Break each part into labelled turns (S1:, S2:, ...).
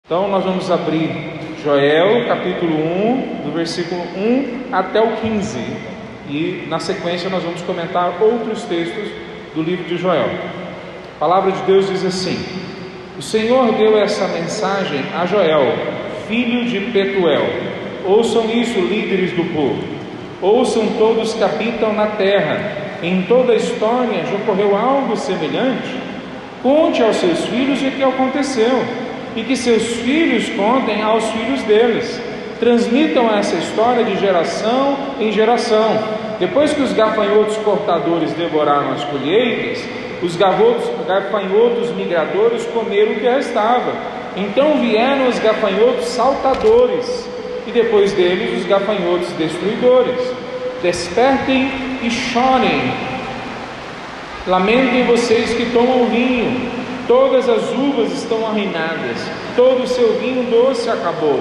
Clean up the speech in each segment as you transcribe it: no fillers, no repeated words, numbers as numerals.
S1: Então nós vamos abrir Joel capítulo 1, do versículo 1 até o 15, e na sequência nós vamos comentar outros textos do livro de Joel. A palavra de Deus diz assim: o Senhor deu essa mensagem a Joel, filho de Petuel. Ouçam isso, líderes do povo, ouçam todos que habitam na terra. Em toda a história já ocorreu algo semelhante? Conte aos seus filhos o que aconteceu, e que seus filhos contem aos filhos deles. Transmitam essa história de geração em geração. Depois que os gafanhotos cortadores devoraram as colheitas, os gafanhotos migradores comeram o que restava. Então vieram os gafanhotos saltadores, e depois deles os gafanhotos destruidores. Despertem e chorem. Lamentem vocês que tomam vinho. Todas as uvas estão arruinadas, todo o seu vinho doce acabou.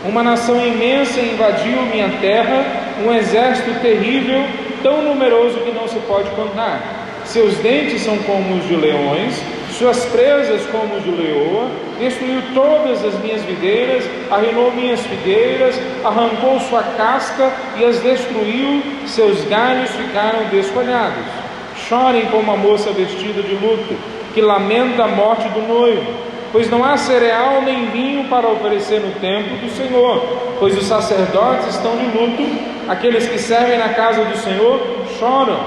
S1: Uma nação imensa invadiu minha terra, um exército terrível, tão numeroso que não se pode contar. Seus dentes são como os de leões, suas presas como os de leoa. Destruiu todas as minhas videiras, arruinou minhas figueiras, arrancou sua casca e as destruiu, seus galhos ficaram desfolhados. Chorem como uma moça vestida de luto, que lamenta a morte do noivo, pois não há cereal nem vinho para oferecer no templo do Senhor, pois os sacerdotes estão de luto, aqueles que servem na casa do Senhor choram.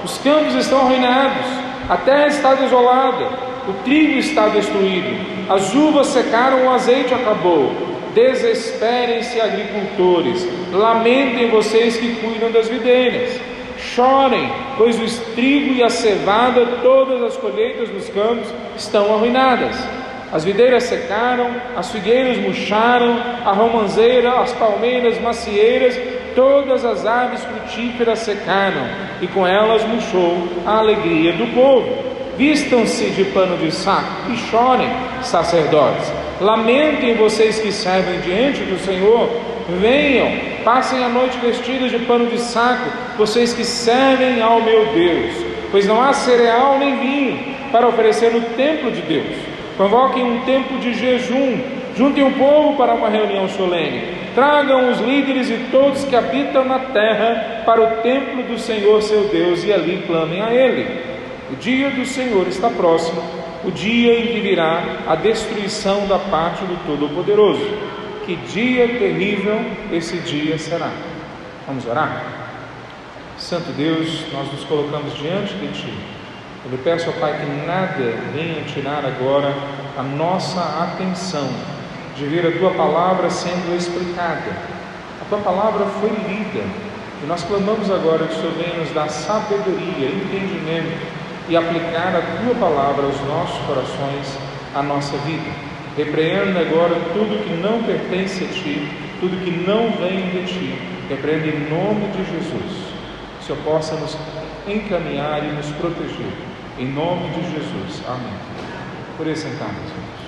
S1: Os campos estão arruinados, a terra está desolada, o trigo está destruído, as uvas secaram, o azeite acabou. Desesperem-se, agricultores, lamentem vocês que cuidam das videiras. Chorem, pois o trigo e a cevada, todas as colheitas dos campos estão arruinadas. As videiras secaram, as figueiras murcharam, a romanceira, as palmeiras, macieiras, todas as aves frutíferas secaram, e com elas murchou a alegria do povo. Vistam-se de pano de saco e chorem, sacerdotes. Lamentem vocês que servem diante do Senhor. Venham, passem a noite vestidos de pano de saco, vocês que servem ao meu Deus, pois não há cereal nem vinho para oferecer no templo de Deus. Convoquem um tempo de jejum, juntem o povo para uma reunião solene, tragam os líderes e todos que habitam na terra para o templo do Senhor seu Deus, e ali clamem a Ele. O dia do Senhor está próximo, o dia em que virá a destruição da parte do Todo-Poderoso. Que dia terrível esse dia será. Vamos orar? Santo Deus, nós nos colocamos diante de Ti. Eu lhe peço, ó Pai, que nada venha tirar agora a nossa atenção de ver a Tua palavra sendo explicada. A Tua palavra foi lida e nós clamamos agora que o Senhor venha nos dar sabedoria, entendimento e aplicar a Tua palavra aos nossos corações, à nossa vida. Repreenda agora tudo que não pertence a Ti, tudo que não vem de Ti. Repreenda em nome de Jesus. Que o Senhor possa nos encaminhar e nos proteger. Em nome de Jesus. Amém. Por aí sentados, irmãos.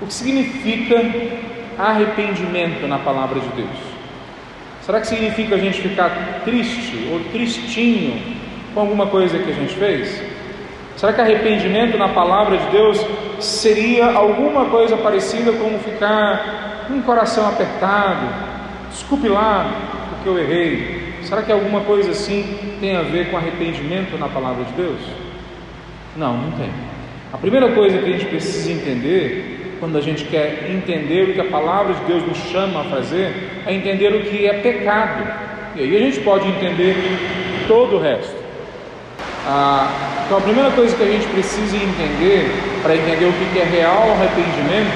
S1: O que significa arrependimento na palavra de Deus? Será que significa a gente ficar triste ou tristinho com alguma coisa que a gente fez? Será que arrependimento na palavra de Deus seria alguma coisa parecida com ficar com o coração apertado? Desculpe lá porque eu errei. Será que alguma coisa assim tem a ver com arrependimento na palavra de Deus? Não, não tem. A primeira coisa que a gente precisa entender, quando a gente quer entender o que a palavra de Deus nos chama a fazer, é entender o que é pecado. E aí a gente pode entender todo o resto. Então a primeira coisa que a gente precisa entender, para entender o que é real arrependimento,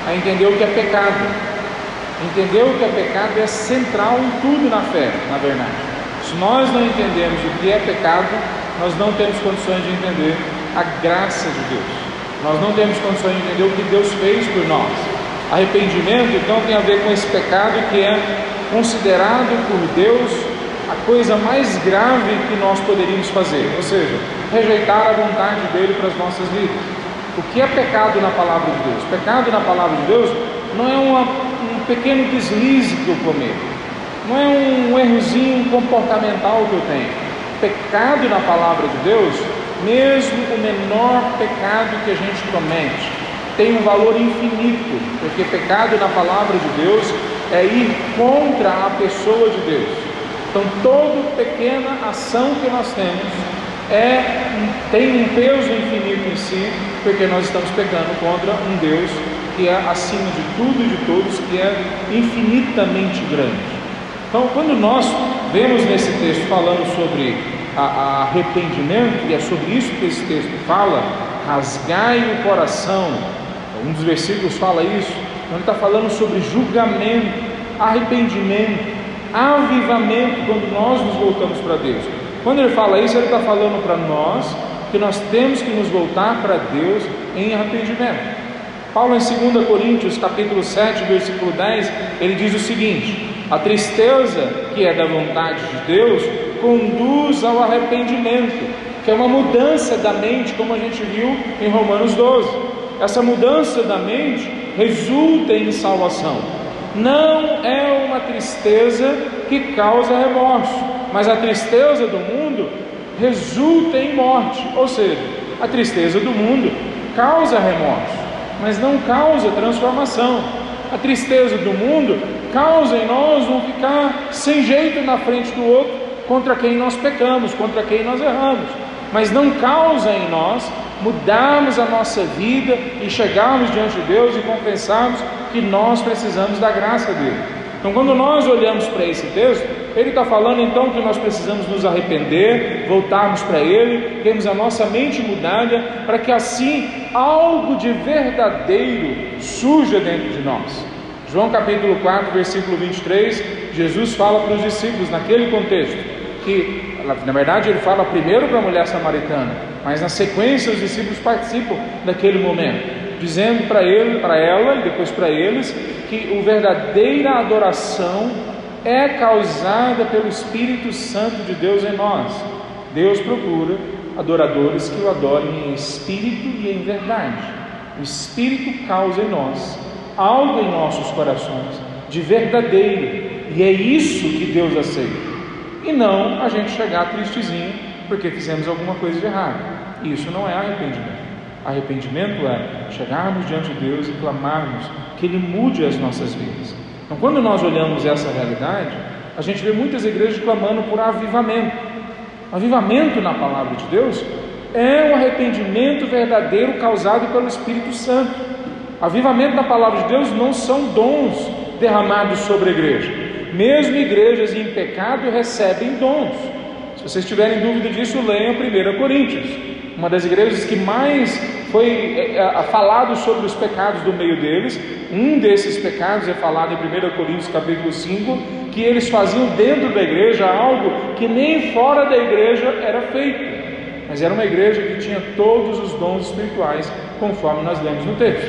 S1: é entender o que é pecado. Entender o que é pecado é central em tudo na fé, na verdade. Se nós não entendemos o que é pecado, nós não temos condições de entender a graça de Deus. Nós não temos condições de entender o que Deus fez por nós. Arrependimento, então, tem a ver com esse pecado que é considerado por Deus a coisa mais grave que nós poderíamos fazer, ou seja, rejeitar a vontade dele para as nossas vidas. O que é pecado na palavra de Deus? Pecado na palavra de Deus não é um pequeno deslize que eu cometo, não é um errozinho comportamental que eu tenho. Pecado na palavra de Deus, mesmo o menor pecado que a gente comete, tem um valor infinito, porque pecado na palavra de Deus é ir contra a pessoa de Deus. Então toda pequena ação que nós temos tem um peso infinito em si, porque nós estamos pecando contra um Deus que é acima de tudo e de todos, que é infinitamente grande. Então, quando nós vemos nesse texto falando sobre arrependimento, e é sobre isso que esse texto fala, rasgai o coração, um dos versículos fala isso, então ele está falando sobre julgamento, arrependimento, avivamento, quando nós nos voltamos para Deus. Quando ele fala isso, ele está falando para nós que nós temos que nos voltar para Deus em arrependimento. Paulo, em 2 Coríntios, capítulo 7, versículo 10, ele diz o seguinte: a tristeza que é da vontade de Deus conduz ao arrependimento, que é uma mudança da mente, como a gente viu em Romanos 12. Essa mudança da mente resulta em salvação. Não é uma tristeza que causa remorso, mas a tristeza do mundo resulta em morte. Ou seja, a tristeza do mundo causa remorso, mas não causa transformação. A tristeza do mundo causa em nós um ficar sem jeito na frente do outro, contra quem nós pecamos, contra quem nós erramos, mas não causa em nós mudarmos a nossa vida e chegarmos diante de Deus e confessarmos que nós precisamos da graça dele. Então, quando nós olhamos para esse texto, ele está falando então que nós precisamos nos arrepender, voltarmos para ele, termos a nossa mente mudada, para que assim algo de verdadeiro surja dentro de nós. João capítulo 4, versículo 23, Jesus fala para os discípulos naquele contexto, que na verdade ele fala primeiro para a mulher samaritana, mas na sequência os discípulos participam daquele momento, dizendo para ela e depois para eles, que a verdadeira adoração é causada pelo Espírito Santo de Deus em nós. Deus procura adoradores que o adorem em espírito e em verdade. O Espírito causa em nós algo em nossos corações de verdadeiro, e é isso que Deus aceita, e não a gente chegar tristezinho porque fizemos alguma coisa de errado. Isso não é arrependimento. Arrependimento é chegarmos diante de Deus e clamarmos que Ele mude as nossas vidas. Então, quando nós olhamos essa realidade, a gente vê muitas igrejas clamando por avivamento. Avivamento na palavra de Deus é um arrependimento verdadeiro causado pelo Espírito Santo. Avivamento na palavra de Deus não são dons derramados sobre a igreja. Mesmo igrejas em pecado recebem dons. Se vocês tiverem dúvida disso, leiam 1 Coríntios, uma das igrejas que mais foi falado sobre os pecados do meio deles. Um desses pecados é falado em 1 Coríntios capítulo 5, que eles faziam dentro da igreja algo que nem fora da igreja era feito, mas era uma igreja que tinha todos os dons espirituais, conforme nós lemos no texto.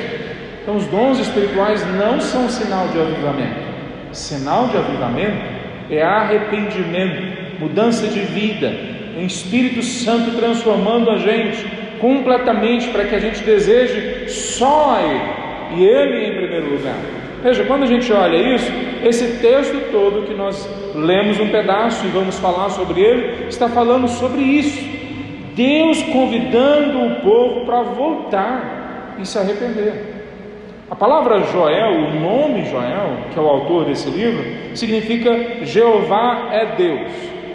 S1: Então os dons espirituais não são sinal de avivamento. Sinal de avivamento é arrependimento, mudança de vida, o Espírito Santo transformando a gente completamente, para que a gente deseje só a Ele, e Ele em primeiro lugar. Veja, quando a gente olha isso, esse texto todo que nós lemos um pedaço e vamos falar sobre ele, está falando sobre isso. Deus convidando o povo para voltar e se arrepender. A palavra Joel, o nome Joel, que é o autor desse livro, significa Jeová é Deus,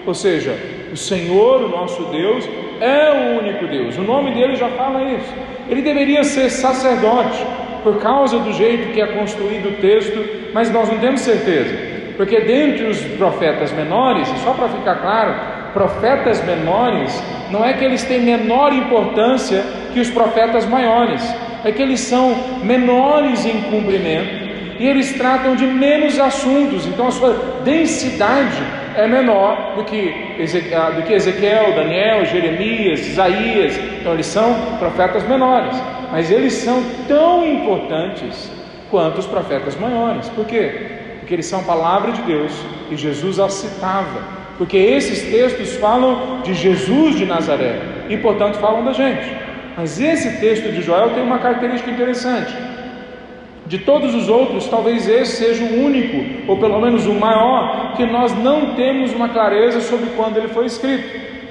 S1: ou seja, o Senhor, o nosso Deus, é o único Deus. O nome dele já fala isso. Ele deveria ser sacerdote, por causa do jeito que é construído o texto, mas nós não temos certeza, porque dentre os profetas menores, só para ficar claro, profetas menores, não é que eles têm menor importância que os profetas maiores, é que eles são menores em cumprimento, e eles tratam de menos assuntos, então a sua densidade é menor do que Ezequiel, Daniel, Jeremias, Isaías. Então eles são profetas menores, mas eles são tão importantes quanto os profetas maiores. Por quê? Porque eles são palavra de Deus, e Jesus as citava, porque esses textos falam de Jesus de Nazaré, e portanto falam da gente. Mas esse texto de Joel tem uma característica interessante. De todos os outros, talvez esse seja o único, ou pelo menos o maior, que nós não temos uma clareza sobre quando ele foi escrito.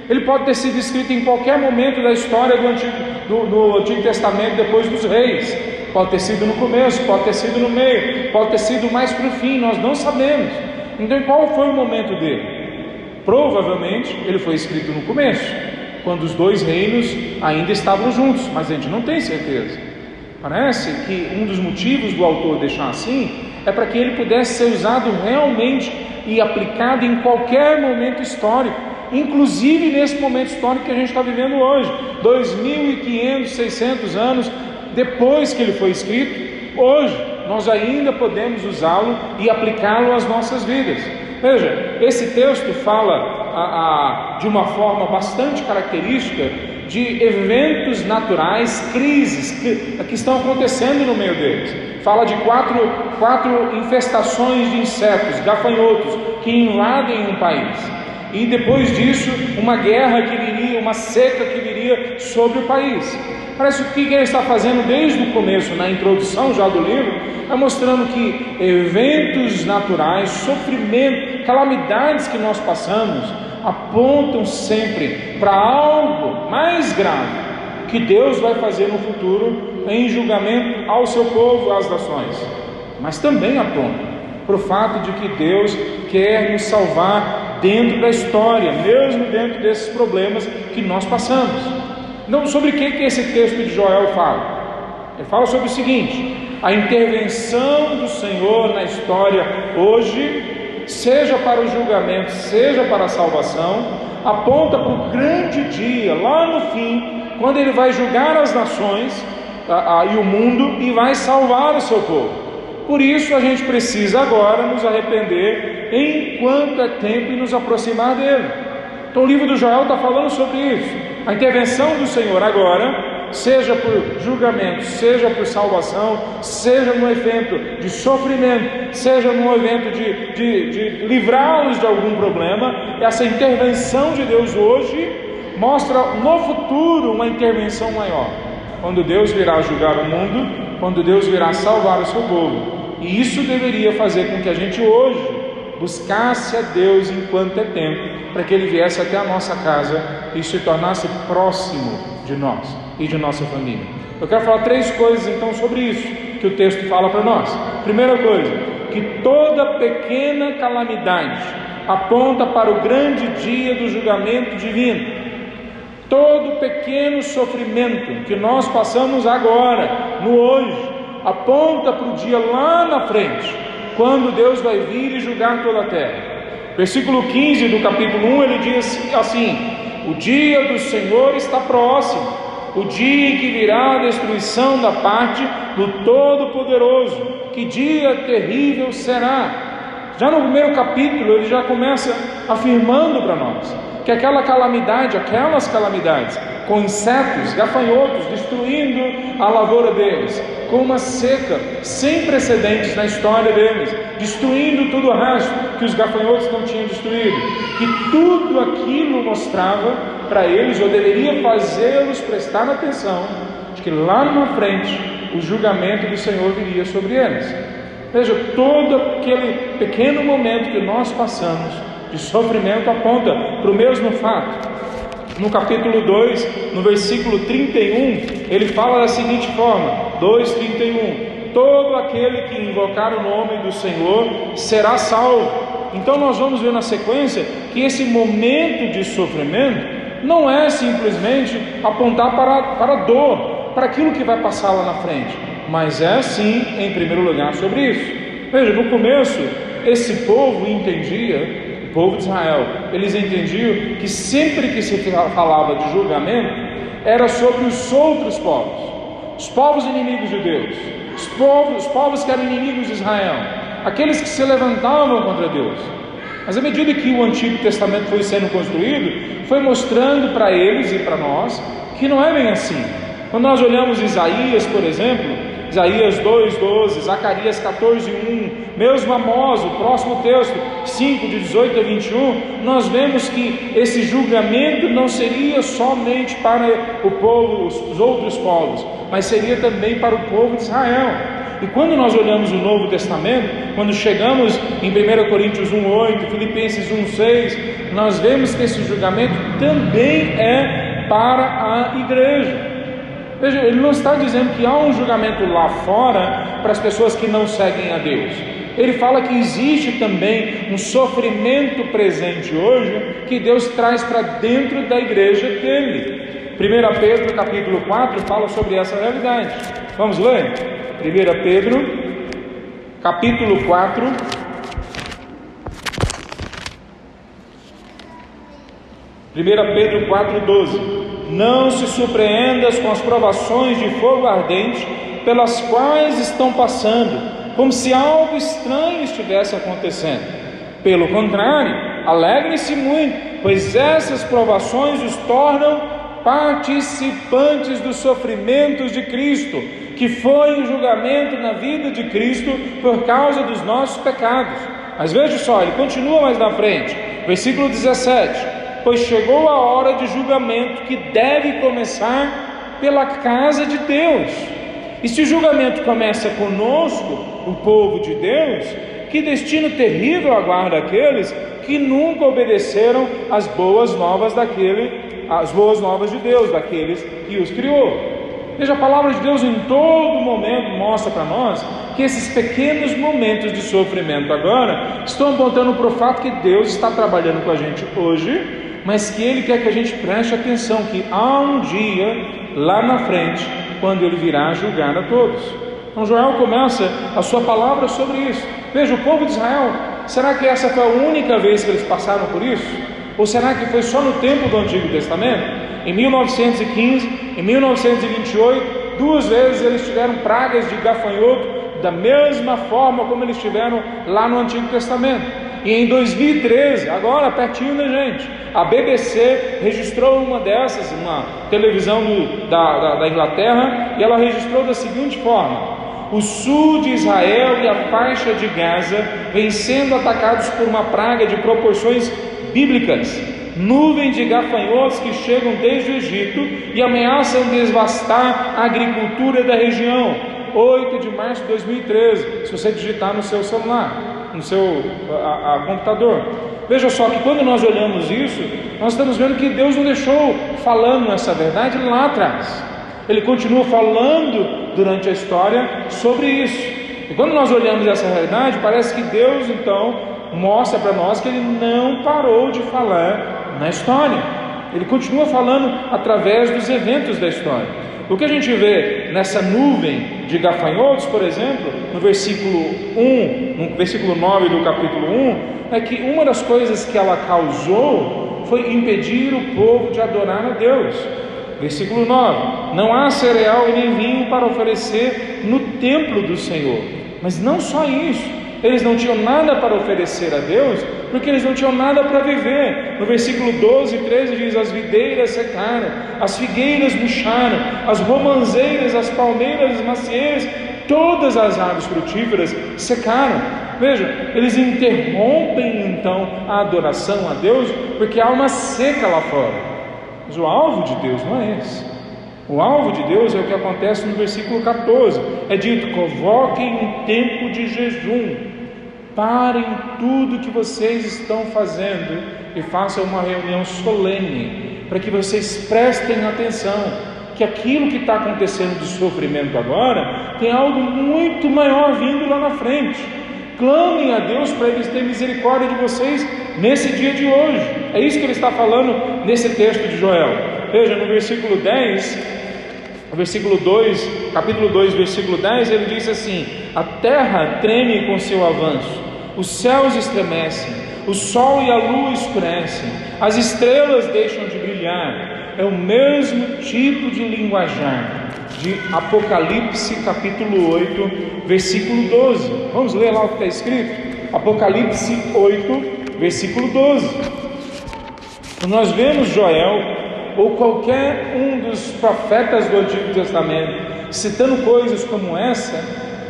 S1: Ele pode ter sido escrito em qualquer momento da história do Antigo Testamento, depois dos reis. pode ter sido no começo, pode ter sido no meio, pode ter sido mais para o fim, nós não sabemos. Então qual foi o momento dele? Provavelmente ele foi escrito no começo, quando os dois reinos ainda estavam juntos, mas a gente não tem certeza. Parece que um dos motivos do autor deixar assim é para que ele pudesse ser usado realmente e aplicado em qualquer momento histórico, inclusive nesse momento histórico que a gente está vivendo hoje, 2.500, 600 anos depois que ele foi escrito. Hoje nós ainda podemos usá-lo e aplicá-lo às nossas vidas. Veja, esse texto fala de uma forma bastante característica de eventos naturais, crises que estão acontecendo no meio deles. Fala de quatro infestações de insetos, gafanhotos, que invadem um país. E depois disso, uma guerra que viria, uma seca que viria sobre o país. Parece que o que ele está fazendo desde o começo, na introdução já do livro, é mostrando que eventos naturais, sofrimento, calamidades que nós passamos, apontam sempre para algo mais grave que Deus vai fazer no futuro em julgamento ao seu povo, às nações. Mas também apontam para o fato de que Deus quer nos salvar dentro da história, mesmo dentro desses problemas que nós passamos. Então, sobre o que esse texto de Joel fala? Ele fala sobre o seguinte: a intervenção do Senhor na história hoje, seja para o julgamento, seja para a salvação, aponta para o grande dia, lá no fim, quando Ele vai julgar as nações e o mundo e vai salvar o seu povo. Por isso a gente precisa agora nos arrepender enquanto é tempo e nos aproximar dele. Então o livro do Joel está falando sobre isso. A intervenção do Senhor agora, seja por julgamento, seja por salvação, seja no evento de sofrimento, seja no evento de livrá-los de algum problema, essa intervenção de Deus hoje mostra no futuro uma intervenção maior, quando Deus virá julgar o mundo, quando Deus virá salvar o seu povo. E isso deveria fazer com que a gente hoje buscasse a Deus enquanto é tempo, para que Ele viesse até a nossa casa e se tornasse próximo de nós e de nossa família. Eu quero falar 3 coisas então sobre isso que o texto fala para nós. Primeira coisa, que toda pequena calamidade aponta para o grande dia do julgamento divino. Todo pequeno sofrimento que nós passamos agora, no hoje, aponta para o dia lá na frente, quando Deus vai vir e julgar toda a terra. Versículo 15 do capítulo 1, ele diz assim: o dia do Senhor está próximo, o dia em que virá a destruição da parte do Todo-Poderoso. Que dia terrível será! Já no primeiro capítulo ele já começa afirmando para nós que aquelas calamidades com insetos, gafanhotos destruindo a lavoura deles, com uma seca sem precedentes na história deles, destruindo tudo o resto que os gafanhotos não tinham destruído, que tudo aquilo mostrava para eles, ou deveria fazê-los prestar atenção, de que lá na frente o julgamento do Senhor viria sobre eles. Veja, todo aquele pequeno momento que nós passamos de sofrimento aponta para o mesmo fato. No capítulo 2, no versículo 31, ele fala da seguinte forma, 2:31: todo aquele que invocar o nome do Senhor será salvo. Então nós vamos ver na sequência que esse momento de sofrimento não é simplesmente apontar para a dor, para aquilo que vai passar lá na frente, mas é sim, em primeiro lugar, sobre isso. Veja, no começo, esse povo entendia, o povo de Israel, eles entendiam que sempre que se falava de julgamento, era sobre os outros povos, os povos inimigos de Deus, os povos que eram inimigos de Israel, aqueles que se levantavam contra Deus. Mas à medida que o Antigo Testamento foi sendo construído, foi mostrando para eles e para nós que não é bem assim. Quando nós olhamos Isaías, por exemplo, Isaías 2:12, Zacarias 14:1, mesmo Amós, o próximo texto, 5, de 18 a 21, nós vemos que esse julgamento não seria somente para o povo, os outros povos, mas seria também para o povo de Israel. E quando nós olhamos o Novo Testamento, quando chegamos em 1 Coríntios 1:8, Filipenses 1:6, nós vemos que esse julgamento também é para a igreja. Veja, ele não está dizendo que há um julgamento lá fora para as pessoas que não seguem a Deus. Ele fala que existe também um sofrimento presente hoje que Deus traz para dentro da igreja dele. 1 Pedro capítulo 4 fala sobre essa realidade. Vamos ler? 1 Pedro capítulo 4. 1 Pedro 4,12. Não se surpreendas com as provações de fogo ardente pelas quais estão passando, como se algo estranho estivesse acontecendo. Pelo contrário, alegrem-se muito, pois essas provações os tornam participantes dos sofrimentos de Cristo, que foi o julgamento na vida de Cristo por causa dos nossos pecados. Mas veja só, ele continua mais na frente, versículo 17: pois chegou a hora de julgamento que deve começar pela casa de Deus. E se o julgamento começa conosco, o povo de Deus, que destino terrível aguarda aqueles que nunca obedeceram às boas novas de Deus, daqueles que os criou. Veja, a palavra de Deus em todo momento mostra para nós que esses pequenos momentos de sofrimento agora estão apontando para o fato que Deus está trabalhando com a gente hoje, mas que Ele quer que a gente preste atenção, que há um dia lá na frente, quando Ele virá julgar a todos. Então Joel começa a sua palavra sobre isso. Veja, o povo de Israel, será que essa foi a única vez que eles passaram por isso? Ou será que foi só no tempo do Antigo Testamento? Em 1915, em 1928, 2 vezes eles tiveram pragas de gafanhoto, da mesma forma como eles tiveram lá no Antigo Testamento. E em 2013, agora pertinho da gente, a BBC registrou uma dessas, uma televisão da Inglaterra, e ela registrou da seguinte forma: o sul de Israel e a faixa de Gaza vêm sendo atacados por uma praga de proporções bíblicas. Nuvens de gafanhotos que chegam desde o Egito e ameaçam devastar a agricultura da região. 8 de março de 2013, se você digitar no seu celular, no seu computador. Veja só que quando nós olhamos isso, nós estamos vendo que Deus não deixou falando essa verdade lá atrás. Ele continua falando durante a história sobre isso. E quando nós olhamos essa realidade, parece que Deus então mostra para nós que Ele não parou de falar na história. Ele continua falando através dos eventos da história. O que a gente vê nessa nuvem de gafanhotos, por exemplo, no versículo 9 do capítulo 1, é que uma das coisas que ela causou foi impedir o povo de adorar a Deus. Versículo 9: não há cereal e nem vinho para oferecer no templo do Senhor. Mas não só isso, eles não tinham nada para oferecer a Deus, porque eles não tinham nada para viver. No versículo 12 e 13 diz: as videiras secaram, as figueiras murcharam, as romãzeiras, as palmeiras, as macieiras, todas as árvores frutíferas secaram. Veja, eles interrompem então a adoração a Deus, porque há uma seca lá fora. Mas o alvo de Deus não é esse. O alvo de Deus é o que acontece no versículo 14. É dito: convoquem um tempo de jejum, parem tudo que vocês estão fazendo e façam uma reunião solene, para que vocês prestem atenção, que aquilo que está acontecendo de sofrimento agora, tem algo muito maior vindo lá na frente. Clamem a Deus para Ele ter misericórdia de vocês nesse dia de hoje. É isso que Ele está falando nesse texto de Joel. Veja, no versículo 10, versículo 2, capítulo 2, versículo 10, ele diz assim: a terra treme com seu avanço, os céus estremecem, o sol e a lua escurecem, as estrelas deixam de brilhar. É o mesmo tipo de linguajar de Apocalipse capítulo 8, versículo 12. Vamos ler lá o que está escrito? Apocalipse 8, versículo 12. Nós vemos Joel ou qualquer um dos profetas do Antigo Testamento citando coisas como essa,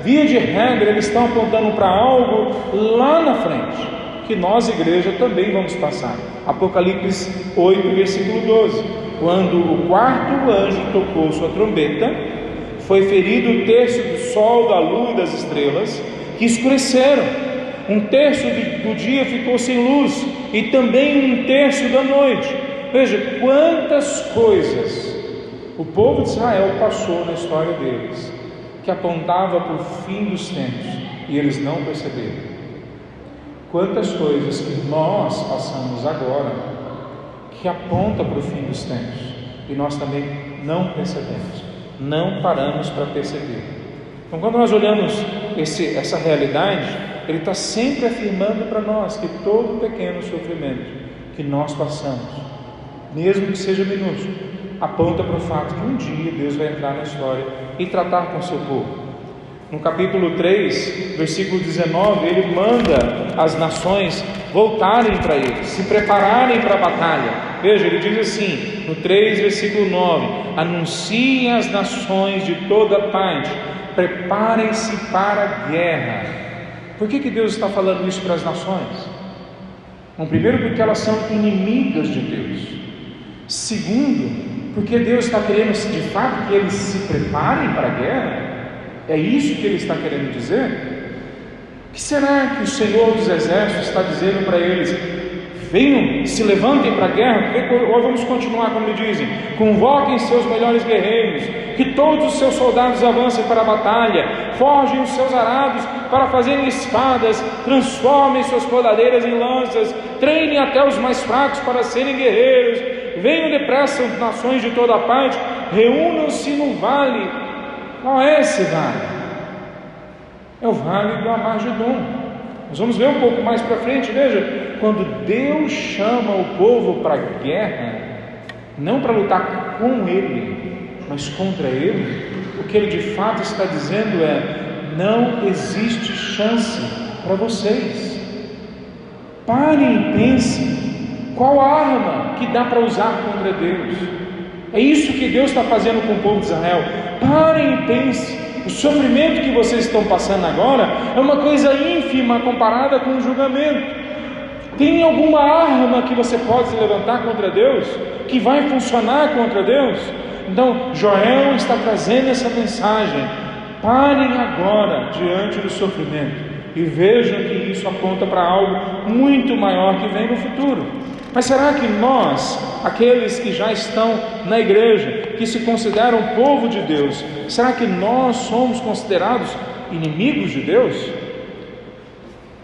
S1: via de regra eles estão apontando para algo lá na frente, que nós, igreja, também vamos passar. Apocalipse 8, versículo 12: quando o 4º anjo tocou sua trombeta, foi ferido o terço do sol, da lua e das estrelas, que escureceram. Um terço do dia ficou sem luz, e também um terço da noite. Veja quantas coisas O povo de Israel passou na história deles, que apontava para o fim dos tempos, e eles não perceberam. Quantas coisas que nós passamos agora, que aponta para o fim dos tempos, e nós também não percebemos, não paramos para perceber. Então, quando nós olhamos essa realidade, ele está sempre afirmando para nós que todo pequeno sofrimento que nós passamos, mesmo que seja minúsculo, aponta para o fato que um dia Deus vai entrar na história e tratar com o seu povo. No capítulo 3, versículo 19, ele manda as nações voltarem para ele, se prepararem para a batalha. Veja, ele diz assim, no 3, versículo 9: anunciem às nações de toda parte, preparem-se para a guerra. Por que Deus está falando isso para as nações? Bom, primeiro, porque elas são inimigas de Deus. Segundo, porque Deus está querendo de fato que eles se preparem para a guerra. É isso que ele está querendo dizer? O que será que o Senhor dos Exércitos está dizendo para eles? Venham, se levantem para a guerra. Ou vamos continuar como ele dizem: convoquem seus melhores guerreiros, que todos os seus soldados avancem para a batalha, forjem os seus arados para fazerem espadas, transformem suas podadeiras em lanças, treinem até os mais fracos para serem guerreiros. Venham depressa, nações de toda parte, reúnam-se no vale. Qual é esse vale? É o vale do Armagedon. Nós vamos ver um pouco mais para frente. Veja, quando Deus chama o povo para a guerra, não para lutar com ele, mas contra ele, o que ele de fato está dizendo é: não existe chance para vocês. Parem e pensem, qual arma que dá para usar contra Deus? É isso que Deus está fazendo com o povo de Israel. Parem e pensem, o sofrimento que vocês estão passando agora é uma coisa ínfima comparada com o julgamento. Tem alguma arma que você pode se levantar contra Deus, que vai funcionar contra Deus? Então, Joel está trazendo essa mensagem: parem agora diante do sofrimento e vejam que isso aponta para algo muito maior que vem no futuro. Mas será que nós, aqueles que já estão na igreja, que se consideram povo de Deus, será que nós somos considerados inimigos de Deus?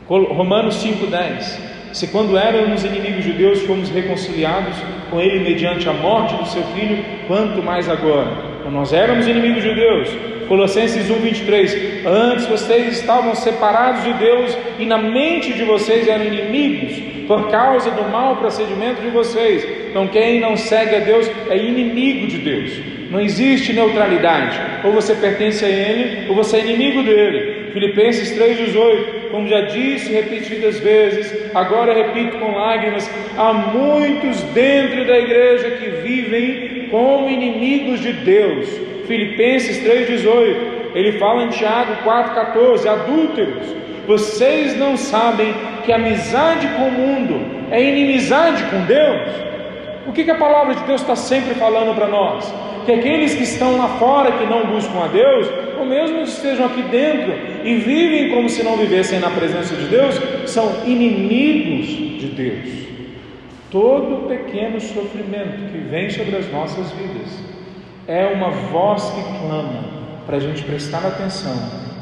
S1: Romanos 5,10: se quando éramos inimigos de Deus fomos reconciliados com Ele mediante a morte do seu Filho, quanto mais agora? Então, nós éramos inimigos de Deus. Colossenses 1,23: antes vocês estavam separados de Deus e na mente de vocês eram inimigos por causa do mau procedimento de vocês. Então quem não segue a Deus é inimigo de Deus. Não existe neutralidade: ou você pertence a Ele ou você é inimigo dele. Filipenses 3,18: como já disse repetidas vezes, agora repito com lágrimas, há muitos dentro da igreja que vivem como inimigos de Deus. Filipenses 3,18, ele fala em Tiago 4,14: adúlteros, vocês não sabem que amizade com o mundo é inimizade com Deus? O que a palavra de Deus está sempre falando para nós? Que aqueles que estão lá fora, que não buscam a Deus, ou mesmo que estejam aqui dentro e vivem como se não vivessem na presença de Deus, são inimigos de Deus. Todo pequeno sofrimento que vem sobre as nossas vidas é uma voz que clama para a gente prestar atenção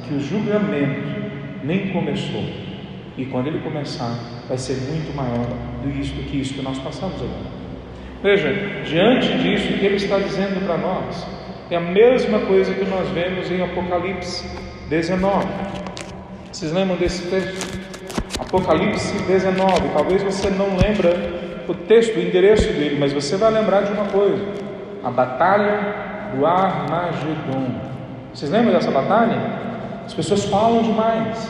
S1: que o julgamento nem começou, e quando ele começar vai ser muito maior do que isso que nós passamos agora. Veja, diante disso, o que ele está dizendo para nós é a mesma coisa que nós vemos em Apocalipse 19. Vocês lembram desse texto? Apocalipse 19, talvez você não lembra o texto, o endereço dele, mas você vai lembrar de uma coisa: a batalha do Armagedon. Vocês lembram dessa batalha? As pessoas falam demais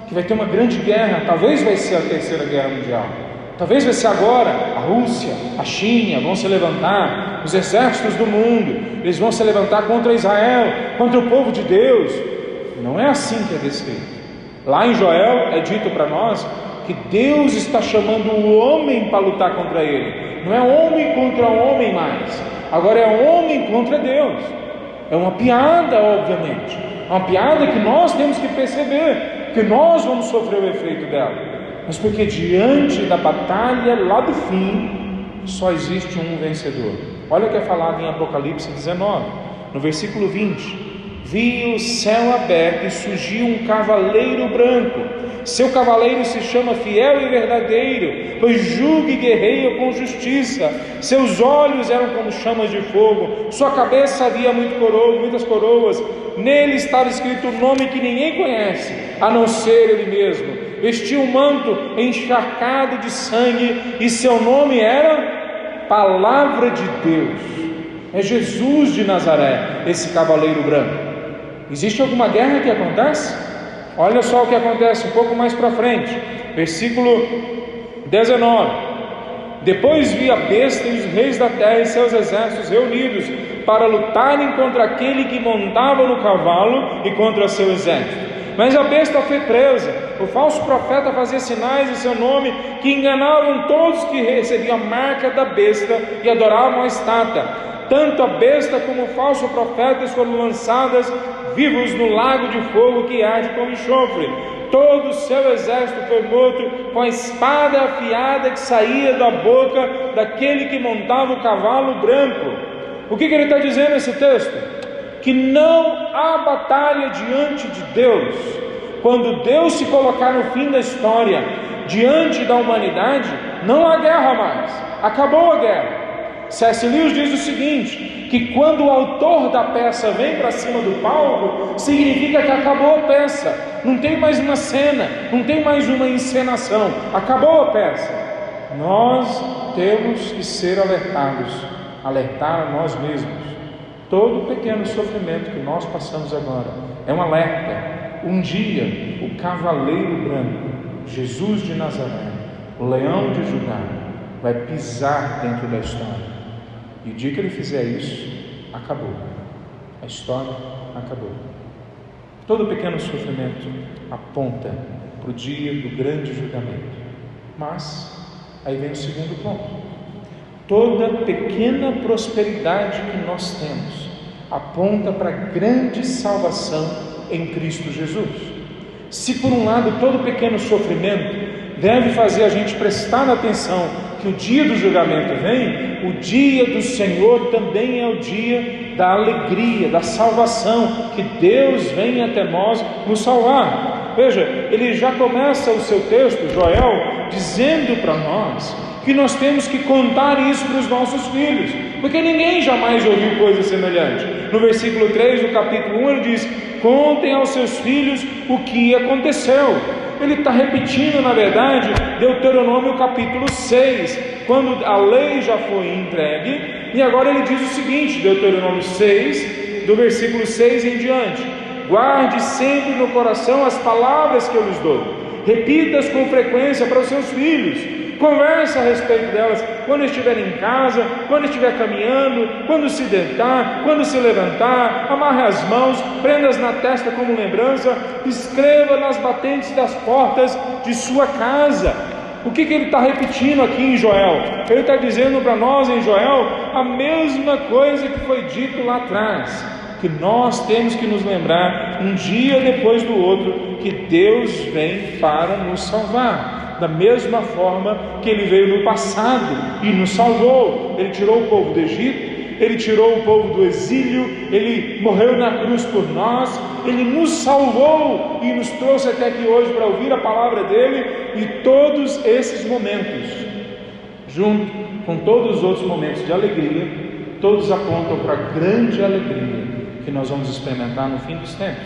S1: que vai ter uma grande guerra, talvez vai ser a terceira guerra mundial, talvez vai ser agora. A Rússia, a China vão se levantar, os exércitos do mundo, eles vão se levantar contra Israel, contra o povo de Deus. Não é assim que é descrito. Lá em Joel é dito para nós que Deus está chamando o homem para lutar contra ele. Não é homem contra homem mais, agora é homem contra Deus. É uma piada, obviamente, é uma piada que nós temos que perceber, que nós vamos sofrer o efeito dela, mas porque diante da batalha lá do fim só existe um vencedor, Olha o que é falado em Apocalipse 19, no versículo 20: vi o céu aberto e surgiu um cavaleiro branco. Seu cavaleiro se chama Fiel e Verdadeiro, pois julga e guerreia com justiça. Seus olhos eram como chamas de fogo, sua cabeça havia muitas coroas. Nele estava escrito um nome que ninguém conhece, a não ser ele mesmo. Vestia um manto encharcado de sangue, e seu nome era Palavra de Deus. É Jesus de Nazaré, esse cavaleiro branco. Existe alguma guerra que acontece? Olha só o que acontece um pouco mais para frente, versículo 19: depois vi a besta e os reis da terra e seus exércitos reunidos para lutarem contra aquele que montava no cavalo e contra seu exército. Mas a besta foi presa, o falso profeta fazia sinais em seu nome, que enganavam todos que recebiam a marca da besta e adoravam a estátua. Tanto a besta como o falso profeta foram lançadas vivos no lago de fogo que arde com enxofre. Todo o seu exército foi morto com a espada afiada que saía da boca daquele que montava o cavalo branco. O que ele está dizendo nesse texto? Que não há batalha diante de Deus. Quando Deus se colocar no fim da história, diante da humanidade, não há guerra mais, acabou a guerra. C.S. Lewis diz o seguinte, que quando o autor da peça vem para cima do palco, significa que acabou a peça, não tem mais uma cena, não tem mais uma encenação, acabou a peça. Nós temos que ser alertados, alertar a nós mesmos. Todo pequeno sofrimento que nós passamos agora é um alerta. Um dia o cavaleiro branco, Jesus de Nazaré, o leão de Judá, vai pisar dentro da história. E o dia que ele fizer isso, acabou. A história acabou. Todo pequeno sofrimento aponta para o dia do grande julgamento. Mas, aí vem o segundo ponto. Toda pequena prosperidade que nós temos aponta para a grande salvação em Cristo Jesus. Se por um lado todo pequeno sofrimento deve fazer a gente prestar atenção que o dia do julgamento vem, o dia do Senhor também é o dia da alegria, da salvação, que Deus vem até nós nos salvar. Veja, ele já começa o seu texto, Joel, dizendo para nós que nós temos que contar isso para os nossos filhos, porque ninguém jamais ouviu coisa semelhante. No versículo 3 do capítulo 1 ele diz: contem aos seus filhos o que aconteceu. Ele está repetindo, na verdade, Deuteronômio capítulo 6, quando a lei já foi entregue, e agora ele diz o seguinte, Deuteronômio 6, do versículo 6 em diante: guarde sempre no coração as palavras que eu lhes dou, repita-as com frequência para os seus filhos, converse a respeito delas quando estiver em casa, quando estiver caminhando, quando se deitar, quando se levantar, amarre as mãos, prenda-as na testa como lembrança, escreva nas batentes das portas de sua casa. O que ele está repetindo aqui em Joel? Ele está dizendo para nós em Joel a mesma coisa que foi dito lá atrás, que nós temos que nos lembrar um dia depois do outro que Deus vem para nos salvar. Da mesma forma que Ele veio no passado e nos salvou. Ele tirou o povo do Egito, Ele tirou o povo do exílio, Ele morreu na cruz por nós, Ele nos salvou e nos trouxe até aqui hoje para ouvir a palavra dEle. E todos esses momentos, junto com todos os outros momentos de alegria, todos apontam para a grande alegria que nós vamos experimentar no fim dos tempos.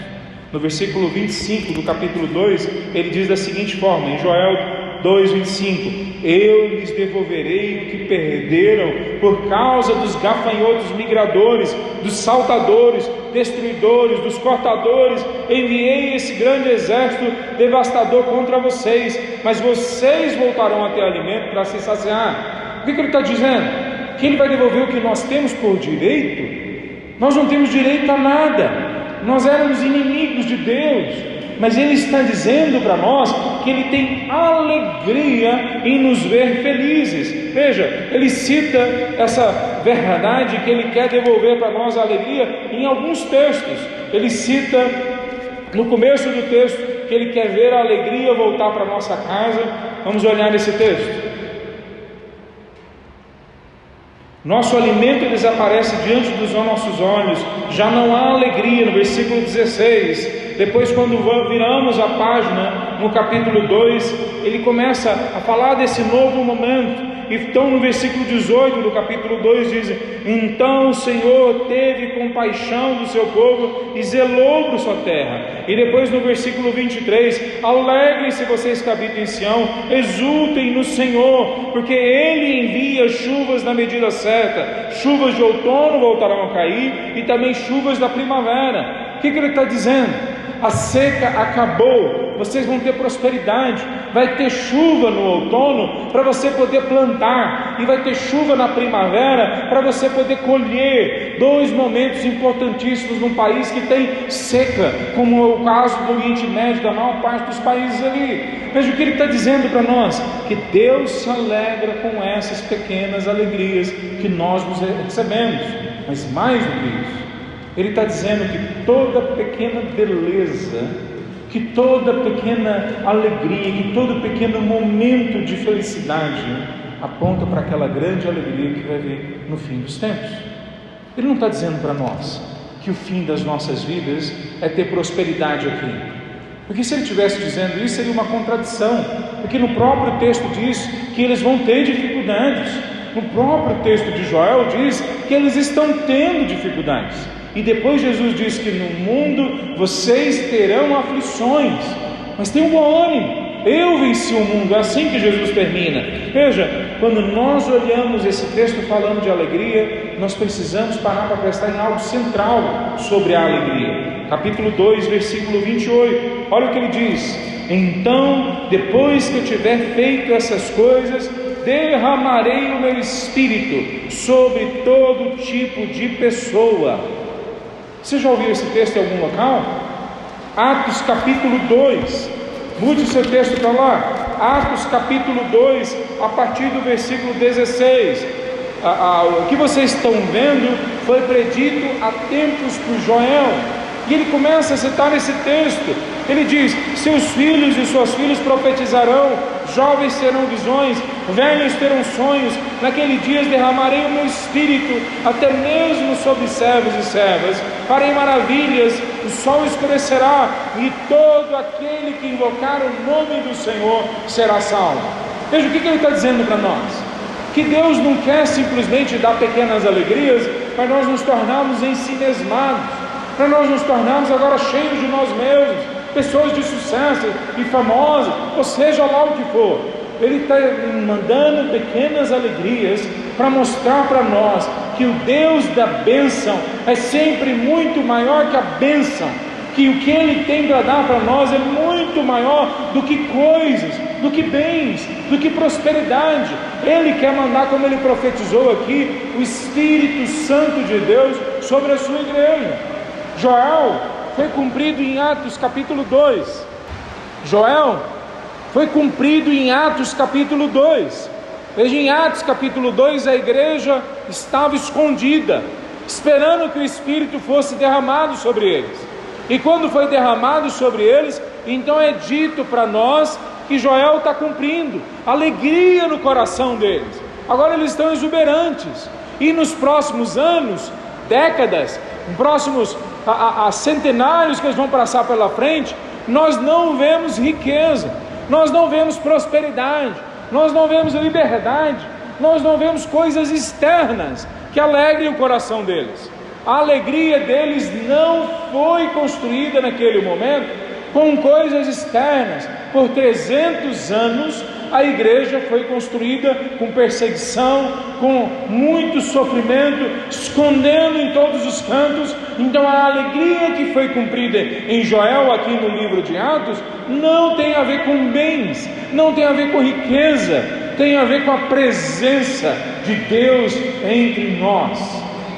S1: No versículo 25 do capítulo 2, ele diz da seguinte forma, em Joel 2:25: eu lhes devolverei o que perderam por causa dos gafanhotos migradores, dos saltadores, destruidores, dos cortadores. Enviei esse grande exército devastador contra vocês, mas vocês voltarão a ter alimento para se saciar. O que ele está dizendo? Que ele vai devolver o que nós temos por direito? Nós não temos direito a nada. Nós éramos inimigos de Deus, mas Ele está dizendo para nós que Ele tem alegria em nos ver felizes. Veja, Ele cita essa verdade que Ele quer devolver para nós a alegria em alguns textos. Ele cita no começo do texto que Ele quer ver a alegria voltar para a nossa casa. Vamos olhar nesse texto. Nosso alimento desaparece diante dos nossos olhos, já não há alegria, no versículo 16. Depois, quando viramos a página, no capítulo 2, ele começa a falar desse novo momento. Então, no versículo 18 do capítulo 2 diz: então o Senhor teve compaixão do seu povo e zelou por sua terra. E depois, no versículo 23, alegrem-se vocês que habitam em Sião, exultem no Senhor, porque Ele envia chuvas na medida certa, chuvas de outono voltarão a cair, e também chuvas da primavera. O que ele está dizendo? A seca acabou, vocês vão ter prosperidade, vai ter chuva no outono para você poder plantar, e vai ter chuva na primavera para você poder colher. Dois momentos importantíssimos num país que tem seca, como é o caso do Oriente Médio, da maior parte dos países ali. Veja o que ele está dizendo para nós: que Deus se alegra com essas pequenas alegrias que nós nos recebemos. Mas mais do que isso, ele está dizendo que toda pequena beleza, que toda pequena alegria, que todo pequeno momento de felicidade aponta para aquela grande alegria que vai vir no fim dos tempos. Ele não está dizendo para nós que o fim das nossas vidas é ter prosperidade aqui, porque se ele estivesse dizendo isso seria uma contradição, porque no próprio texto diz que eles vão ter dificuldades. No próprio texto de Joel diz que eles estão tendo dificuldades. E depois Jesus diz que no mundo vocês terão aflições, mas tenham bom ânimo, eu venci o mundo. É assim que Jesus termina. Veja, quando nós olhamos esse texto falando de alegria, nós precisamos parar para prestar em algo central sobre a alegria. Capítulo 2, versículo 28, olha o que ele diz: então, depois que eu tiver feito essas coisas, derramarei o meu espírito sobre todo tipo de pessoa. Você já ouviu esse texto em algum local? Atos capítulo 2, mude o seu texto para lá. Atos capítulo 2, a partir do versículo 16. O que vocês estão vendo foi predito há tempos por Joel, e ele começa a citar esse texto. Ele diz: seus filhos e suas filhas profetizarão, jovens terão visões, velhos terão sonhos. Naquele dia derramarei o meu espírito até mesmo sobre servos e servas. Farei maravilhas, o sol escurecerá, e todo aquele que invocar o nome do Senhor será salvo. Veja o que ele está dizendo para nós: que Deus não quer simplesmente dar pequenas alegrias para nós nos tornarmos ensimismados, para nós nos tornarmos agora cheios de nós mesmos, pessoas de sucesso e famosas, ou seja lá o que for. Ele está mandando pequenas alegrias para mostrar para nós que o Deus da bênção é sempre muito maior que a bênção, que o que Ele tem para dar para nós é muito maior do que coisas, do que bens, do que prosperidade. Ele quer mandar, como Ele profetizou aqui, o Espírito Santo de Deus sobre a sua igreja. Joel foi cumprido em Atos capítulo 2. Joel foi cumprido em Atos capítulo 2. Veja, em Atos capítulo 2 a igreja estava escondida, esperando que o Espírito fosse derramado sobre eles. E quando foi derramado sobre eles, então é dito para nós que Joel está cumprindo alegria no coração deles. Agora eles estão exuberantes, e nos próximos anos, décadas, próximos a centenários que eles vão passar pela frente, nós não vemos riqueza, nós não vemos prosperidade, nós não vemos liberdade, nós não vemos coisas externas que alegrem o coração deles. A alegria deles não foi construída naquele momento com coisas externas. Por 300 anos a igreja foi construída com perseguição, com muito sofrimento, escondendo em todos os cantos. Então a alegria que foi cumprida em Joel aqui no livro de Atos não tem a ver com bens, não tem a ver com riqueza, tem a ver com a presença de Deus entre nós.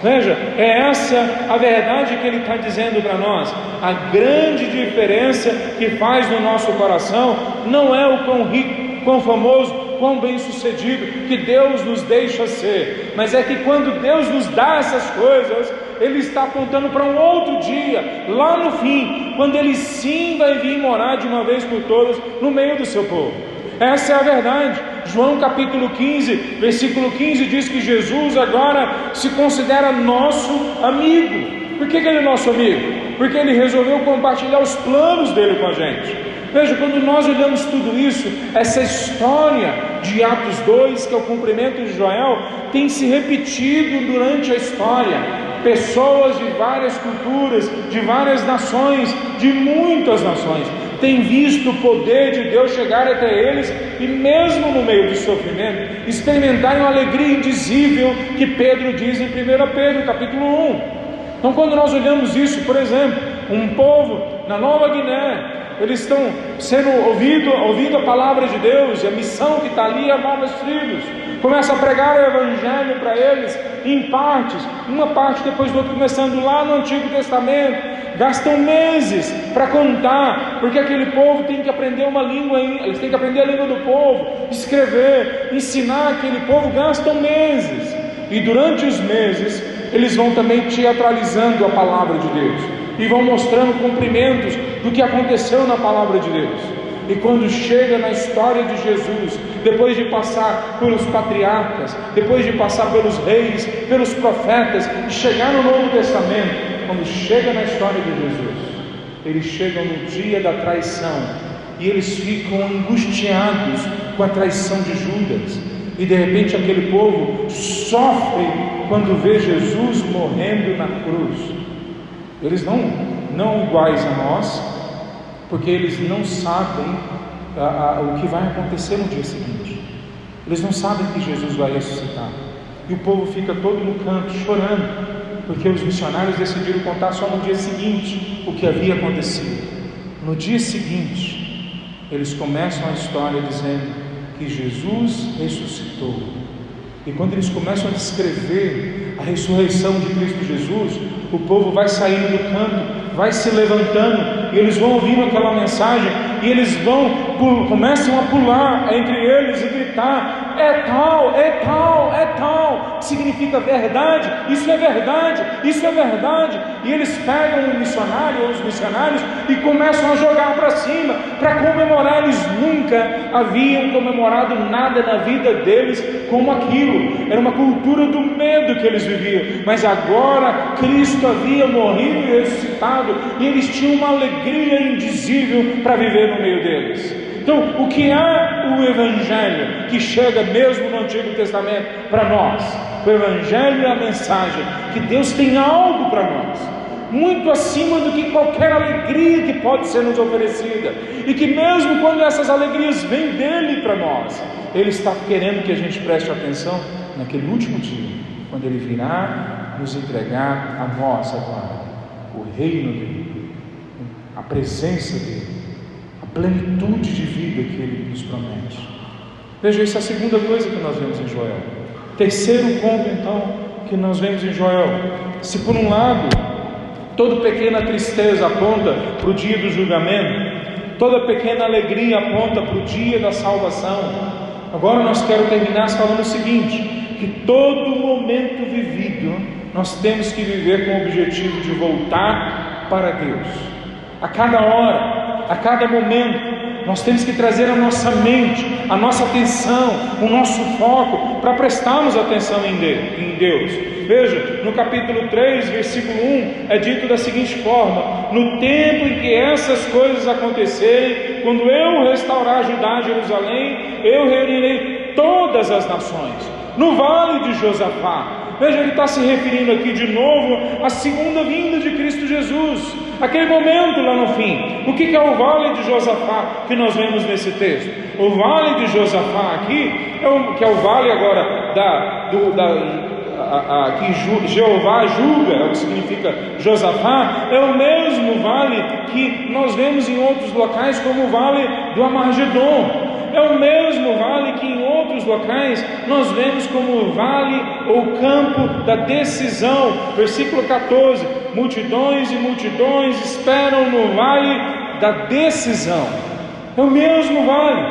S1: Veja, é essa a verdade que ele está dizendo para nós. A grande diferença que faz no nosso coração não é o quão rico, quão famoso, quão bem sucedido que Deus nos deixa ser, mas é que quando Deus nos dá essas coisas, Ele está apontando para um outro dia, lá no fim, quando Ele sim vai vir morar de uma vez por todas no meio do seu povo. Essa é a verdade. João capítulo 15, versículo 15 diz que Jesus agora se considera nosso amigo. Por que ele é nosso amigo? Porque ele resolveu compartilhar os planos dele com a gente. Veja, quando nós olhamos tudo isso, essa história de Atos 2, que é o cumprimento de Joel, tem se repetido durante a história. Pessoas de várias culturas, de várias nações, de muitas nações, têm visto o poder de Deus chegar até eles e mesmo no meio do sofrimento, experimentarem uma alegria indizível que Pedro diz em 1 Pedro capítulo 1. Então, quando nós olhamos isso, por exemplo, um povo na Nova Guiné, eles estão sendo ouvindo a palavra de Deus, e a missão que está ali é novas tribos, começa a pregar o Evangelho para eles, em partes, uma parte depois do outro, começando lá no Antigo Testamento, gastam meses para contar, porque aquele povo tem que aprender uma língua, eles têm que aprender a língua do povo, escrever, ensinar aquele povo, gastam meses, e durante os meses, eles vão também teatralizando a palavra de Deus, e vão mostrando cumprimentos do que aconteceu na palavra de Deus. E quando chega na história de Jesus, depois de passar pelos patriarcas, depois de passar pelos reis, pelos profetas, e chegar no Novo Testamento, quando chega na história de Jesus, eles chegam no dia da traição, e eles ficam angustiados com a traição de Judas, e de repente aquele povo sofre quando vê Jesus morrendo na cruz. Eles não iguais a nós, porque eles não sabem o que vai acontecer no dia seguinte. Eles não sabem que Jesus vai ressuscitar. E o povo fica todo no canto, chorando, porque os missionários decidiram contar só no dia seguinte o que havia acontecido. No dia seguinte, eles começam a história dizendo que Jesus ressuscitou. E quando eles começam a descrever a ressurreição de Cristo Jesus, o povo vai saindo do canto, vai se levantando, e eles vão ouvindo aquela mensagem, e eles começam a pular entre eles e gritar: é tal, é tal, é tal, que significa verdade, isso é verdade, isso é verdade. E eles pegam o missionário ou os missionários e começam a jogar para cima, para comemorar. Eles nunca haviam comemorado nada na vida deles como aquilo. Era uma cultura do medo que eles viviam, mas agora Cristo havia morrido e ressuscitado, e eles tinham uma alegria indizível para viver no meio deles. Então, o que é o Evangelho que chega mesmo no Antigo Testamento para nós? O Evangelho é a mensagem que Deus tem algo para nós, muito acima do que qualquer alegria que pode ser nos oferecida, e que mesmo quando essas alegrias vêm dele para nós, Ele está querendo que a gente preste atenção naquele último dia, quando Ele virá nos entregar a nós agora o reino dele, a presença dele, a plenitude de vida que Ele nos promete. Veja, essa é a segunda coisa que nós vemos em Joel. Terceiro ponto, então, que nós vemos em Joel: se por um lado toda pequena tristeza aponta para o dia do julgamento, toda pequena alegria aponta para o dia da salvação, agora nós quero terminar falando o seguinte: que todo momento vivido nós temos que viver com o objetivo de voltar para Deus. A cada hora, a cada momento, nós temos que trazer a nossa mente, a nossa atenção, o nosso foco, para prestarmos atenção em Deus. Veja, no capítulo 3, versículo 1, é dito da seguinte forma: no tempo em que essas coisas acontecerem, quando eu restaurar Judá e Jerusalém, eu reunirei todas as nações no vale de Josafá. Veja, ele está se referindo aqui de novo à segunda vinda de Cristo Jesus, aquele momento lá no fim. O que é o vale de Josafá que nós vemos nesse texto? O vale de Josafá aqui, que é o vale agora que Jeová julga, é o que significa Josafá, é o mesmo vale que nós vemos em outros locais como o vale do Amargedon. É o mesmo vale que em outros locais nós vemos como o vale ou campo da decisão. Versículo 14: multidões e multidões esperam no vale da decisão. É o mesmo vale,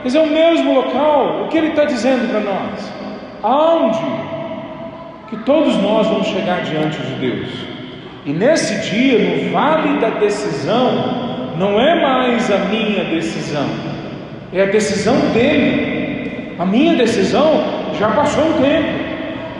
S1: mas é o mesmo local. O que ele está dizendo para nós? Aonde que todos nós vamos chegar diante de Deus. E nesse dia, no vale da decisão, não é mais a minha decisão, é a decisão dele. A minha decisão já passou o tempo.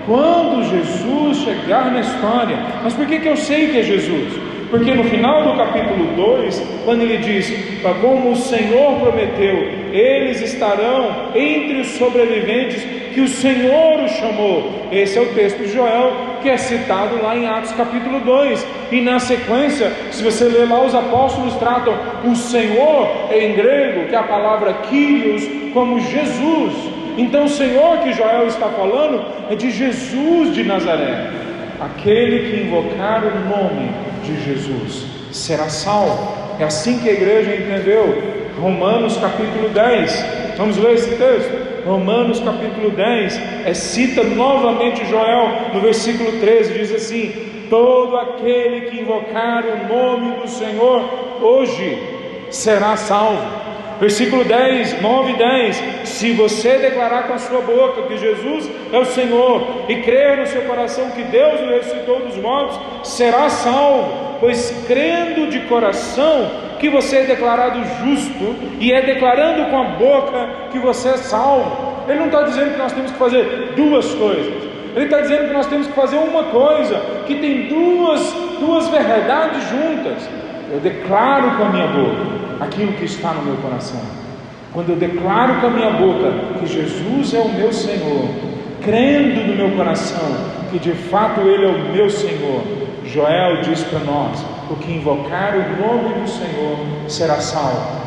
S1: Quando Jesus chegar na história. Mas por que eu sei que é Jesus? Porque no final do capítulo 2, quando ele diz: como o Senhor prometeu, eles estarão entre os sobreviventes que o Senhor os chamou. Esse é o texto de Joel, que é citado lá em Atos capítulo 2. E na sequência, se você ler lá, os apóstolos tratam o Senhor em grego, que é a palavra Kyrios, como Jesus. Então o Senhor que Joel está falando é de Jesus de Nazaré. Aquele que invocar o nome de Jesus será salvo. É assim que a igreja entendeu. Romanos capítulo 10, vamos ler esse texto. Romanos capítulo 10, cita novamente Joel no versículo 13, diz assim: todo aquele que invocar o nome do Senhor hoje será salvo. Versículo 10, 9 e 10: se você declarar com a sua boca que Jesus é o Senhor e crer no seu coração que Deus o ressuscitou dos mortos, será salvo, pois crendo de coração que você é declarado justo, e é declarando com a boca que você é salvo. Ele não está dizendo que nós temos que fazer duas coisas, ele está dizendo que nós temos que fazer uma coisa, que tem duas verdades juntas. Eu declaro com a minha boca aquilo que está no meu coração. Quando eu declaro com a minha boca que Jesus é o meu Senhor, crendo no meu coração que de fato Ele é o meu Senhor, Joel diz para nós: o que invocar o nome do Senhor será salvo.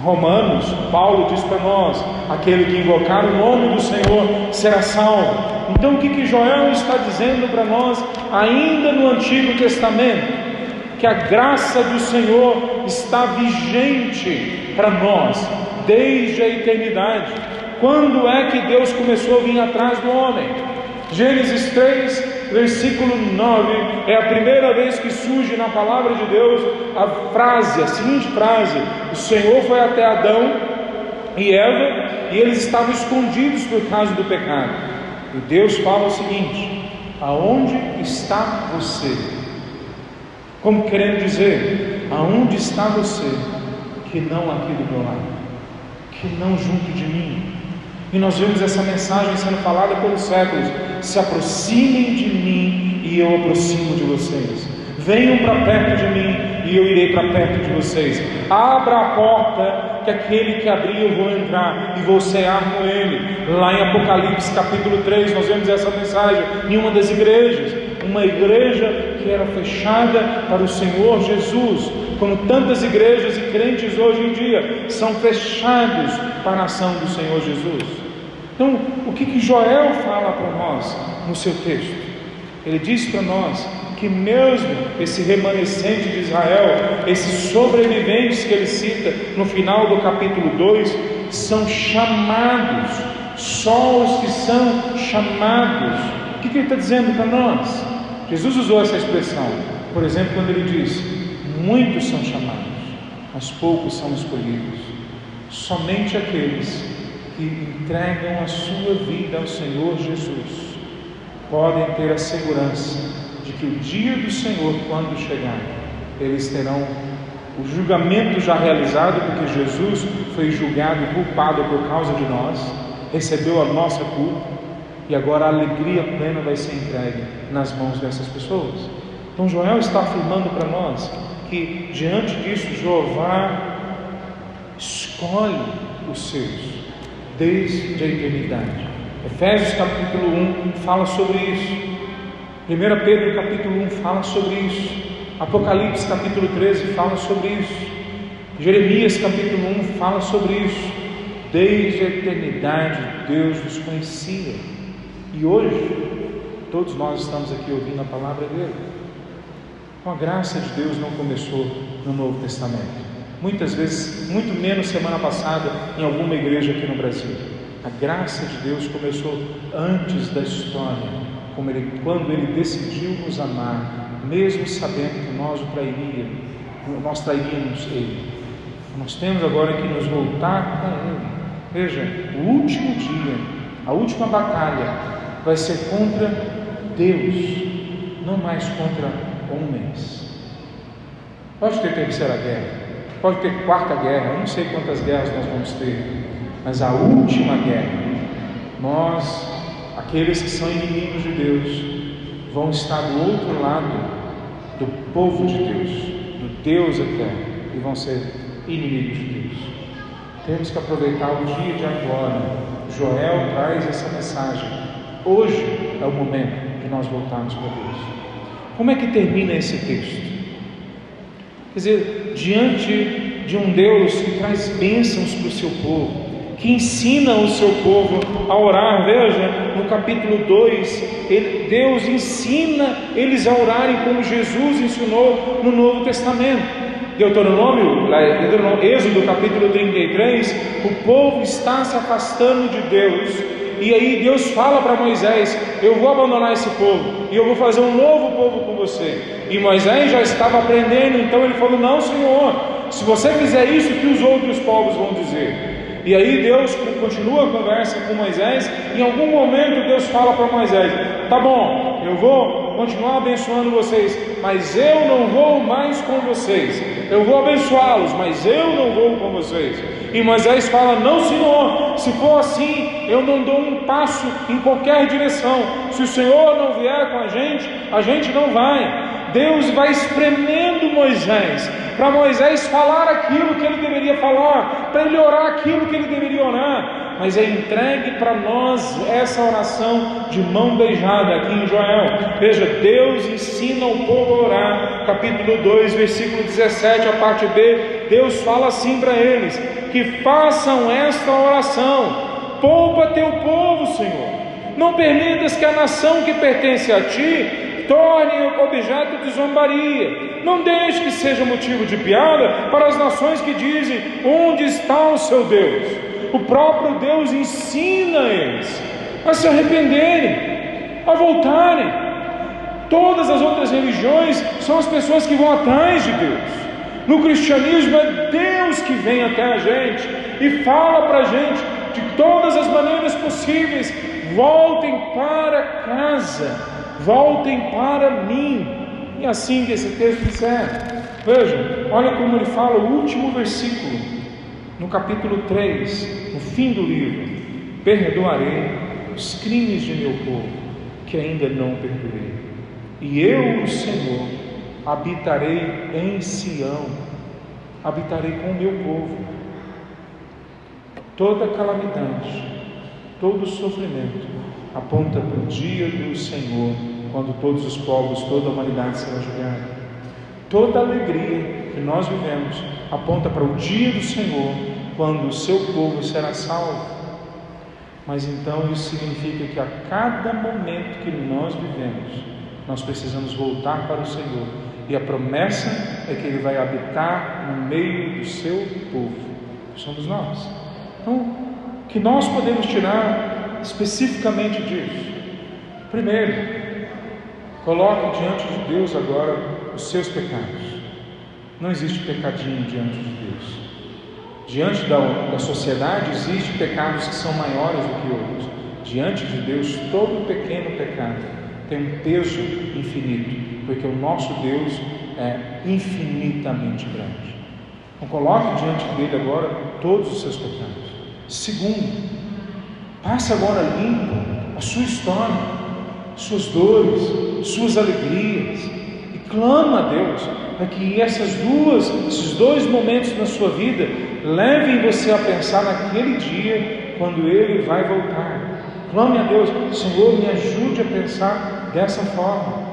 S1: Romanos, Paulo diz para nós: aquele que invocar o nome do Senhor será salvo. Então o que Joel está dizendo para nós ainda no Antigo Testamento? Que a graça do Senhor está vigente para nós desde a eternidade. Quando é que Deus começou a vir atrás do homem? Gênesis 3, versículo 9, é a primeira vez que surge na palavra de Deus a seguinte frase: o Senhor foi até Adão e Eva, e eles estavam escondidos por causa do pecado. E Deus fala o seguinte: aonde está você? Como querendo dizer: aonde está você, que não aqui do meu lado, que não junto de mim? E nós vemos essa mensagem sendo falada pelos séculos: se aproximem de mim e eu aproximo de vocês. Venham para perto de mim e eu irei para perto de vocês. Abra a porta, que aquele que abrir eu vou entrar e vou cear com ele. Lá em Apocalipse capítulo 3 nós vemos essa mensagem em uma das igrejas. Uma igreja que era fechada para o Senhor Jesus, como tantas igrejas e crentes hoje em dia são fechados para a ação do Senhor Jesus. Então, o que Joel fala para nós no seu texto? Ele diz para nós que mesmo esse remanescente de Israel, esses sobreviventes que ele cita no final do capítulo 2, são chamados. Só os que são chamados. O que ele está dizendo para nós? Jesus usou essa expressão, por exemplo, quando ele diz: muitos são chamados, mas poucos são escolhidos. Somente aqueles que entregam a sua vida ao Senhor Jesus podem ter a segurança de que o dia do Senhor, quando chegar, eles terão o julgamento já realizado, porque Jesus foi julgado e culpado por causa de nós, recebeu a nossa culpa, e agora a alegria plena vai ser entregue nas mãos dessas pessoas. Então Joel está afirmando para nós que diante disso Jeová escolhe os seus desde a eternidade. Efésios capítulo 1 fala sobre isso. 1 Pedro capítulo 1 fala sobre isso. Apocalipse capítulo 13 fala sobre isso. Jeremias capítulo 1 fala sobre isso. Desde a eternidade Deus nos conhecia. E hoje, todos nós estamos aqui ouvindo a palavra dele. Com a graça de Deus não começou no Novo Testamento. Muitas vezes, muito menos semana passada, em alguma igreja aqui no Brasil. A graça de Deus começou antes da história, quando Ele decidiu nos amar, mesmo sabendo que nós trairíamos Ele. Nós temos agora que nos voltar com Ele. Veja, o último dia, a última batalha vai ser contra Deus, não mais contra homens. Pode ter terceira guerra, pode ter quarta guerra, eu não sei quantas guerras nós vamos ter, mas a última guerra nós, aqueles que são inimigos de Deus, vão estar do outro lado do povo de Deus, do Deus eterno, e vão ser inimigos de Deus. Temos que aproveitar o dia de agora. Joel traz essa mensagem. Hoje é o momento de nós voltarmos para Deus. Como é que termina esse texto? Quer dizer, diante de um Deus que traz bênçãos para o seu povo, que ensina o seu povo a orar. Veja, no capítulo 2, Deus ensina eles a orarem como Jesus ensinou no Novo Testamento. Êxodo capítulo 33, o povo está se afastando de Deus, e aí Deus fala para Moisés: eu vou abandonar esse povo, e eu vou fazer um novo povo com você. E Moisés já estava aprendendo, então ele falou: não, Senhor, se você fizer isso, o que os outros povos vão dizer? E aí Deus continua a conversa com Moisés. Em algum momento Deus fala para Moisés: tá bom, eu vou continuar abençoando vocês, mas eu não vou mais com vocês. Eu vou abençoá-los, mas eu não vou com vocês. E Moisés fala: não, Senhor, se for assim, eu não dou um passo em qualquer direção. Se o Senhor não vier com a gente não vai. Deus vai espremendo Moisés, para Moisés falar aquilo que ele deveria falar, para ele orar aquilo que ele deveria orar. Mas é entregue para nós essa oração de mão beijada aqui em Joel. Veja, Deus ensina o povo a orar. Capítulo 2, versículo 17, a parte B, Deus fala assim para eles: que façam esta oração: poupa teu povo, Senhor, não permitas que a nação que pertence a ti torne objeto de zombaria. Não deixe que seja motivo de piada para as nações que dizem: onde está o seu Deus? O próprio Deus ensina eles a se arrependerem, a voltarem. Todas as outras religiões são as pessoas que vão atrás de Deus. No cristianismo é Deus que vem até a gente e fala para a gente de todas as maneiras possíveis: voltem para casa, voltem para mim. E assim que esse texto encerra. Veja, olha como ele fala o último versículo, no capítulo 3, no fim do livro: perdoarei os crimes de meu povo, que ainda não perdoei, e eu, o Senhor, habitarei em Sião, habitarei com o meu povo. Toda calamidade, todo sofrimento aponta para o dia do Senhor, quando todos os povos, toda a humanidade será julgada. Toda alegria que nós vivemos aponta para o dia do Senhor, quando o seu povo será salvo. Mas então isso significa que a cada momento que nós vivemos, nós precisamos voltar para o Senhor, e a promessa é que Ele vai habitar no meio do seu povo, que somos nós. Então, o que nós podemos tirar especificamente disso? Primeiro, coloque diante de Deus agora os seus pecados. Não existe pecadinho diante de Deus. Diante da sociedade existem pecados que são maiores do que outros. Diante de Deus, todo pequeno pecado tem um peso infinito, porque o nosso Deus é infinitamente grande. Então coloque diante dele agora todos os seus pecados. Segundo, passe agora limpo a sua história, suas dores, suas alegrias, e clama a Deus para que esses dois momentos na sua vida levem você a pensar naquele dia quando Ele vai voltar. Clame a Deus: Senhor, me ajude a pensar dessa forma.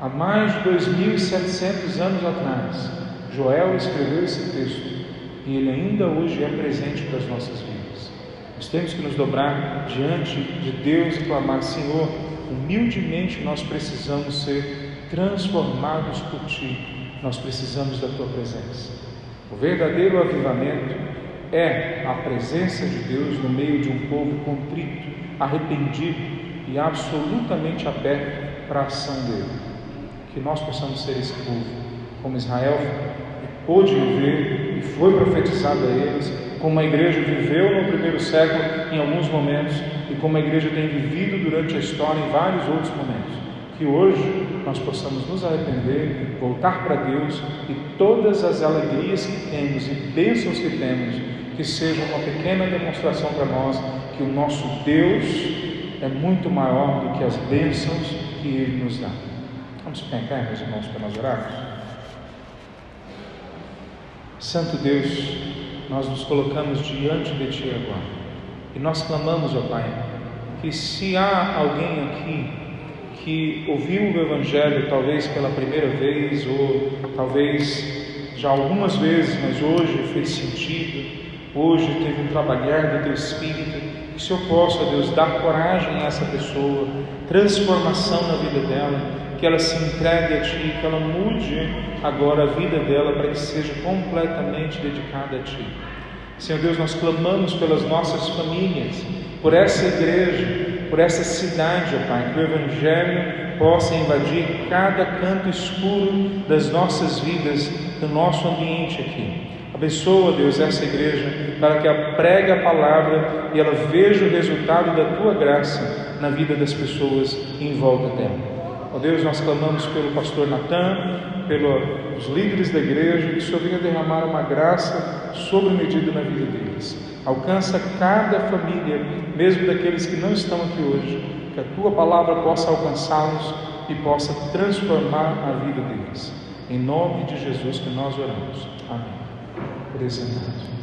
S1: Há mais de 2.700 anos atrás, Joel escreveu esse texto, e ele ainda hoje é presente para as nossas vidas. Nós temos que nos dobrar diante de Deus e clamar: Senhor, humildemente nós precisamos ser transformados por Ti, nós precisamos da Tua presença. O verdadeiro avivamento é a presença de Deus no meio de um povo contrito, arrependido e absolutamente aberto para a ação dele. Que nós possamos ser esse povo, como Israel pôde viver e foi profetizado a eles, como a igreja viveu no primeiro século em alguns momentos, e como a igreja tem vivido durante a história em vários outros momentos. Que hoje nós possamos nos arrepender, voltar para Deus, e todas as alegrias que temos e bênçãos que temos, que sejam uma pequena demonstração para nós que o nosso Deus é muito maior do que as bênçãos que Ele nos dá. Vamos ficar em pé, meus irmãos, para nós orarmos? Santo Deus, nós nos colocamos diante de Ti agora e nós clamamos, ó Pai, que se há alguém aqui que ouviu o Evangelho talvez pela primeira vez ou talvez já algumas vezes, mas hoje fez sentido, hoje teve um trabalhar do Teu Espírito, que o Senhor possa, Deus, dar coragem a essa pessoa, transformação na vida dela, que ela se entregue a Ti, que ela mude agora a vida dela para que seja completamente dedicada a Ti. Senhor Deus, nós clamamos pelas nossas famílias, por essa igreja, por essa cidade, ó Pai, que o Evangelho possa invadir cada canto escuro das nossas vidas, do nosso ambiente aqui. Abençoa, Deus, essa igreja, para que ela pregue a palavra e ela veja o resultado da Tua graça na vida das pessoas em volta dela. Ó Deus, nós clamamos pelo pastor Natan, pelos líderes da igreja, que o Senhor venha derramar uma graça sobre medida na vida deles. Alcança cada família, mesmo daqueles que não estão aqui hoje, que a Tua palavra possa alcançá-los e possa transformar a vida deles. Em nome de Jesus que nós oramos. Amém. Por esse momento.